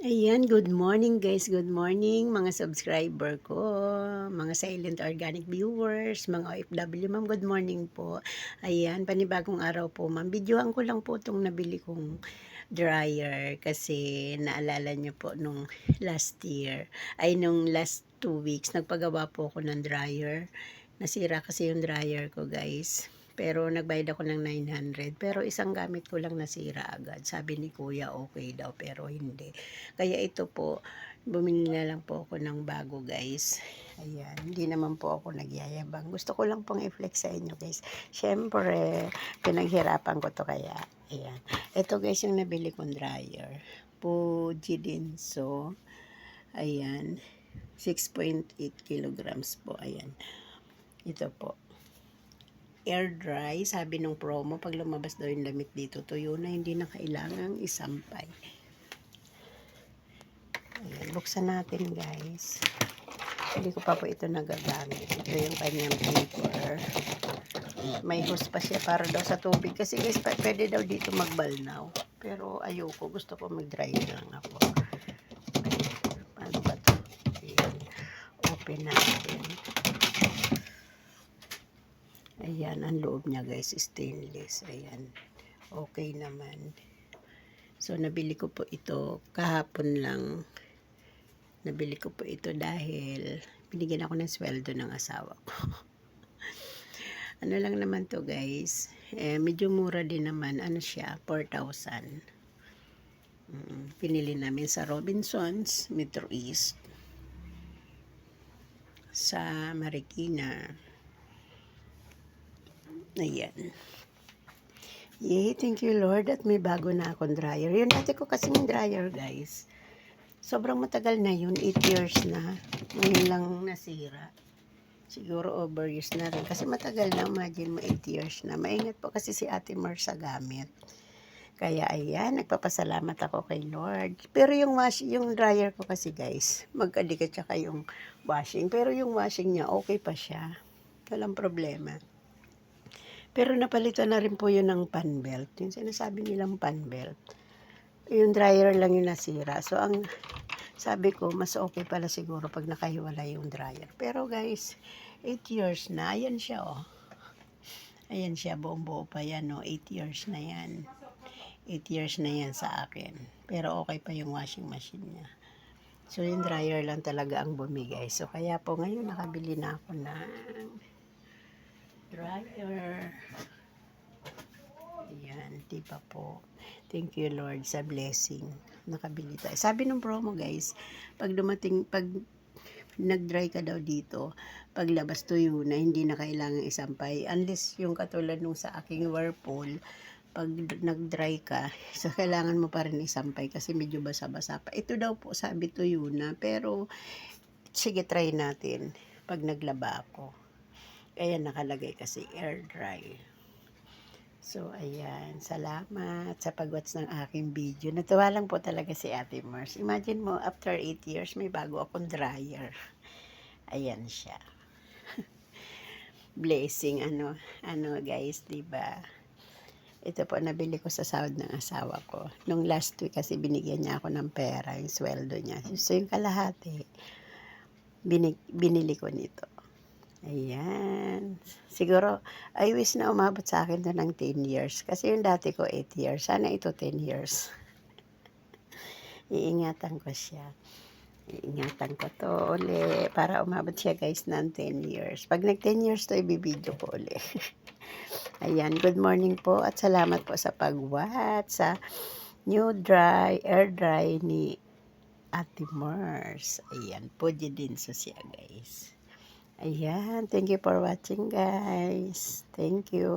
Ayan, good morning guys, good morning mga subscriber ko, mga silent organic viewers, mga OFW, ma'am, good morning po. Ayan, panibagong araw po ma'am, videohan ko lang po itong nabili kong dryer kasi naalala nyo po nung last year, ay nung last 2 weeks, nagpagawa po ako ng dryer. Nasira kasi yung dryer ko guys. Pero nagbayad ako ng 900. Pero isang gamit ko lang nasira agad. Sabi ni kuya okay daw pero hindi. Kaya ito po, bumili na lang po ako ng bago guys. Ayan, hindi naman po ako nagyayabang. Gusto ko lang pong i-flex sa inyo guys. Siyempre, pinaghirapan ko to kaya. Ayan. Ito guys yung nabili kong dryer. Fuji Denso. Ayan. 6.8 kilograms po. Ayan. Ito po. Air dry, sabi nung promo, pag lumabas daw yung damit dito, tuyo na, hindi na kailangang isampay. Ayan, buksan natin guys. Hindi ko pa po ito nagagamit. Ito yung kanyang paper. May hose pa siya para daw sa tubig. Kasi guys, pwede daw dito magbalnaw. Pero ayoko, gusto ko mag-dry lang ako. Ayan, paano ba ito? Ayan, open natin. Ayan, ang loob niya guys, stainless. Ayan, okay naman. So, nabili ko po ito kahapon lang. Nabili ko po ito dahil binigyan ako ng sweldo ng asawa ko. Ano lang naman to guys. Medyo mura din naman. Ano siya? 4,000. Pinili namin sa Robinsons, Metro East. Sa Marikina. Ayan. Yay, thank you Lord at may bago na akong dryer. Yun dati ko kasing dryer guys. Sobrang matagal na yun, 8 years na. Ngayon lang nasira. Siguro overuse na rin. Kasi matagal na, imagine mo 8 years na. Maingat po kasi si Ate Mar sa gamit. Kaya ayan, nagpapasalamat ako kay Lord. Pero yung dryer ko kasi guys, magkadikit tsaka yung washing. Pero yung washing niya, okay pa siya. Walang problema. Pero napalitan na rin po yun ng pan belt. Yung sinasabi nilang pan belt. Yung dryer lang yung nasira. So, ang sabi ko, mas okay pala siguro pag nakahiwala yung dryer. Pero guys, 8 years na. Ayan siya, oh. Ayan siya, buong buo pa yan, oh. 8 years na yan. 8 years na yan sa akin. Pero okay pa yung washing machine niya. So, yung dryer lang talaga ang bumigay. So, kaya po ngayon nakabili na ako ng dryer. Ayan, diba po. Thank you Lord sa blessing. Nakabili tayo. Sabi ng promo guys, pag nag-dry ka daw dito, paglabas tuyo na, hindi na kailangan isampay. Unless yung katulad nung sa aking Whirlpool, pag nag-dry ka, so kailangan mo pa rin isampay kasi medyo basa-basa pa. Ito daw po sabi tuyo na, pero sige try natin pag naglaba ako. Kaya nakalagay kasi air dry. So, ayan. Salamat sa pag-watch ng aking video. Natuwa lang po talaga si Ate Mars. Imagine mo, after 8 years, may bago akong dryer. Ayan siya. Blessing, ano guys, diba? Ito po, nabili ko sa sahod ng asawa ko. Nung last week kasi binigyan niya ako ng pera, yung sweldo niya. So, yung kalahati, binili ko nito. Ayan. Siguro, I wish na umabot sa akin to ng 10 years. Kasi yung dati ko 8 years. Sana ito 10 years. Iingatan ko siya. Iingatan ko to uli. Para umabot siya guys ng 10 years. Pag nag 10 years to, ibibideo ko uli. Ayan. Good morning po. At salamat po sa pag-watch sa new air dry ni Ate Mars. Ayan. Pwede din so siya guys. Ayan, thank you for watching guys. Thank you.